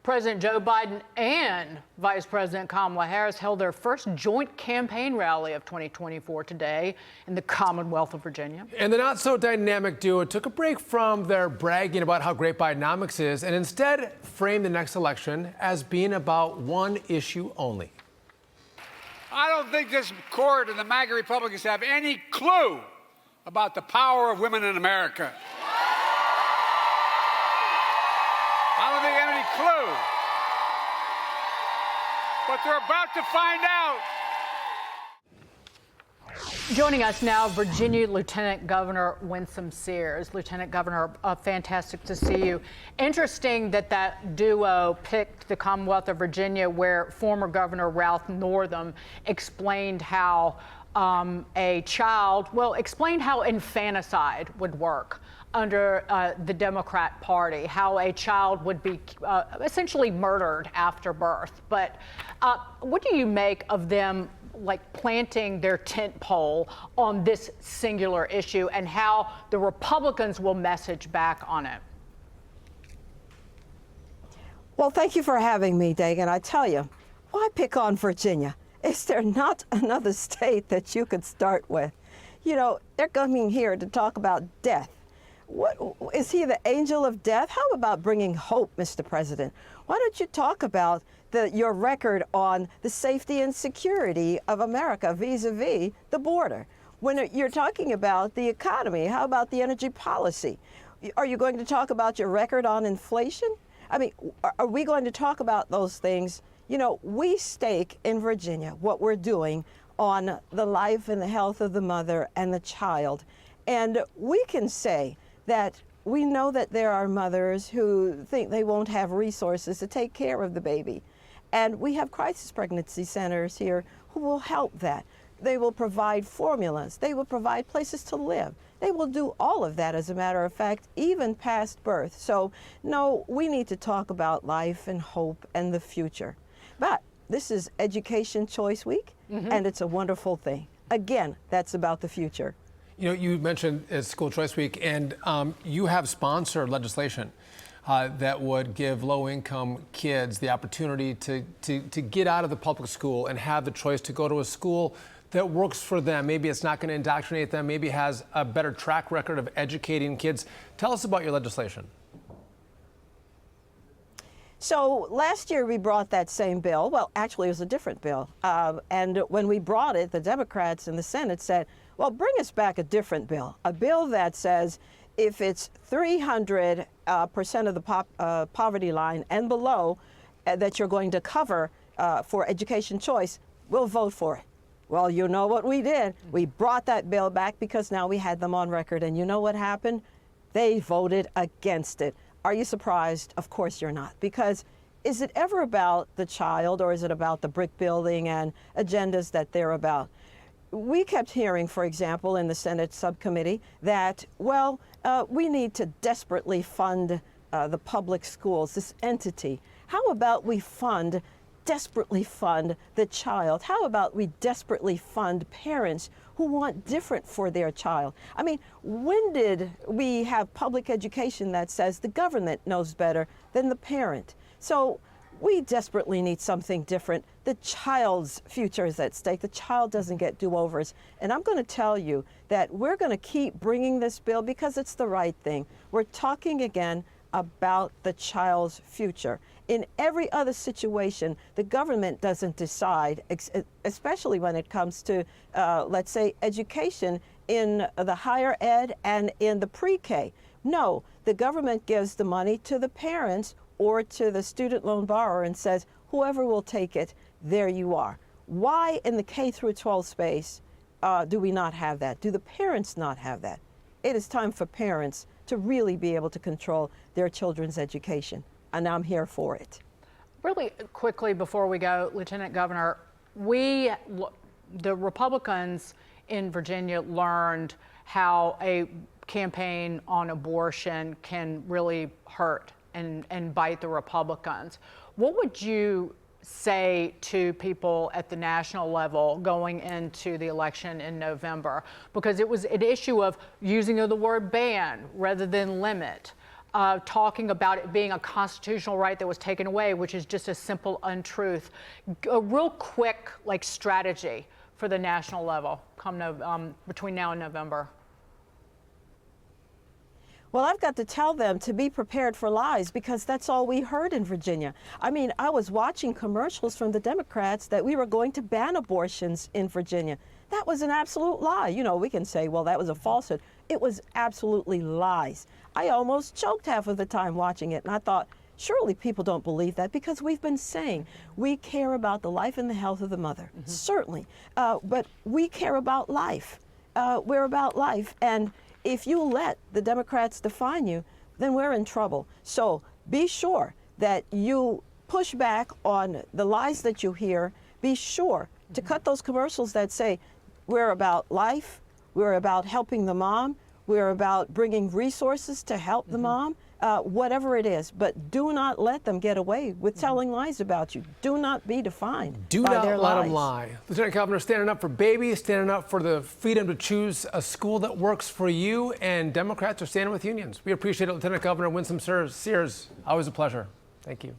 President Joe Biden and Vice President Kamala Harris held their first joint campaign rally of 2024 today in the Commonwealth of Virginia. And the not-so-dynamic duo took a break from their bragging about how great Bidenomics is and instead framed the next election as being about one issue only. I don't think this court and the MAGA Republicans have any clue about the power of women in America. I don't think they have any clue. But they're about to find out. Joining us now, Virginia Lieutenant Governor Winsome Sears. Lieutenant Governor, fantastic to see you. Interesting that that duo picked the Commonwealth of Virginia, where former Governor Ralph Northam explained how explained how infanticide would work under the Democrat Party, how a child would be essentially murdered after birth. But what do you make of them planting their tent pole on this singular issue and how the Republicans will message back on it? Well, thank you for having me, Dagan. I tell you, why pick on Virginia? Is there not another state that you could start with? You know, they're coming here to talk about death. What, is he the angel of death? How about bringing hope, Mr. President? Why don't you talk about your record on the safety and security of America vis-a-vis the border? When you're talking about the economy, how about the energy policy? Are you going to talk about your record on inflation? I mean, are we going to talk about those things? You know, we stake in Virginia what we're doing on the life and the health of the mother and the child. And we can say that we know that there are mothers who think they won't have resources to take care of the baby. And we have crisis pregnancy centers here who will help that. They will provide formulas. They will provide places to live. They will do all of that, as a matter of fact, even past birth. So, no, we need to talk about life and hope and the future. But this is Education Choice Week, and it's a wonderful thing. Again, that's about the future. You know, you mentioned it's School Choice Week, and you have sponsored legislation that would give low-income kids the opportunity to get out of the public school and have the choice to go to a school that works for them. Maybe it's not going to indoctrinate them. Maybe has a better track record of educating kids. Tell us about your legislation. So last year we brought that same bill. Well, actually, it was a different bill. And when we brought it, the Democrats in the Senate said, well, bring us back a different bill, a bill that says if it's 300% of the poverty line and below that you're going to cover for education choice, we'll vote for it. Well, you know what we did? We brought that bill back because now we had them on record. And you know what happened? They voted against it. Are you surprised? Of course you're not. Because is it ever about the child, or is it about the brick building and agendas that they're about? We kept hearing, for example, in the Senate subcommittee that, well, we need to desperately fund the public schools, this entity. How about we desperately fund the child? How about we desperately fund parents who want different for their child? I mean, when did we have public education that says the government knows better than the parent? So we desperately need something different. The child's future is at stake. The child doesn't get do-overs. And I'm going to tell you that we're going to keep bringing this bill because it's the right thing. We're talking again about the child's future. In every other situation, the government doesn't decide, especially when it comes to, let's say, education in the higher ed and in the pre-K. No, the government gives the money to the parents or to the student loan borrower and says, whoever will take it, there you are. Why in the K through 12 space do we not have that? Do the parents not have that? It is time for parents to really be able to control their children's education, and I'm here for it. Really quickly before we go, Lieutenant Governor, the Republicans in Virginia learned how a campaign on abortion can really hurt and bite the Republicans. What would you say to people at the national level going into the election in November? Because it was an issue of using of the word ban rather than limit. talking about it being a constitutional right that was taken away, which is just a simple untruth. A real quick strategy for the national level between now and November. Well, I've got to tell them to be prepared for lies, because that's all we heard in Virginia. I mean, I was watching commercials from the Democrats that we were going to ban abortions in Virginia. That was an absolute lie. You know, we can say, well, that was a falsehood. It was absolutely lies. I almost choked half of the time watching it, and I thought, surely people don't believe that, because we've been saying we care about the life and the health of the mother, certainly, but we care about life. We're about life, and if you let the Democrats define you, then we're in trouble. So be sure that you push back on the lies that you hear. Be sure to cut those commercials that say we're about life, we're about helping the mom, we're about bringing resources to help the mom, whatever it is. But do not let them get away with telling lies about you. Do not be defined by their lies. Do not let them lie. Lieutenant Governor, standing up for babies, standing up for the freedom to choose a school that works for you, and Democrats are standing with unions. We appreciate it, Lieutenant Governor Winsome Sears. Always a pleasure. Thank you.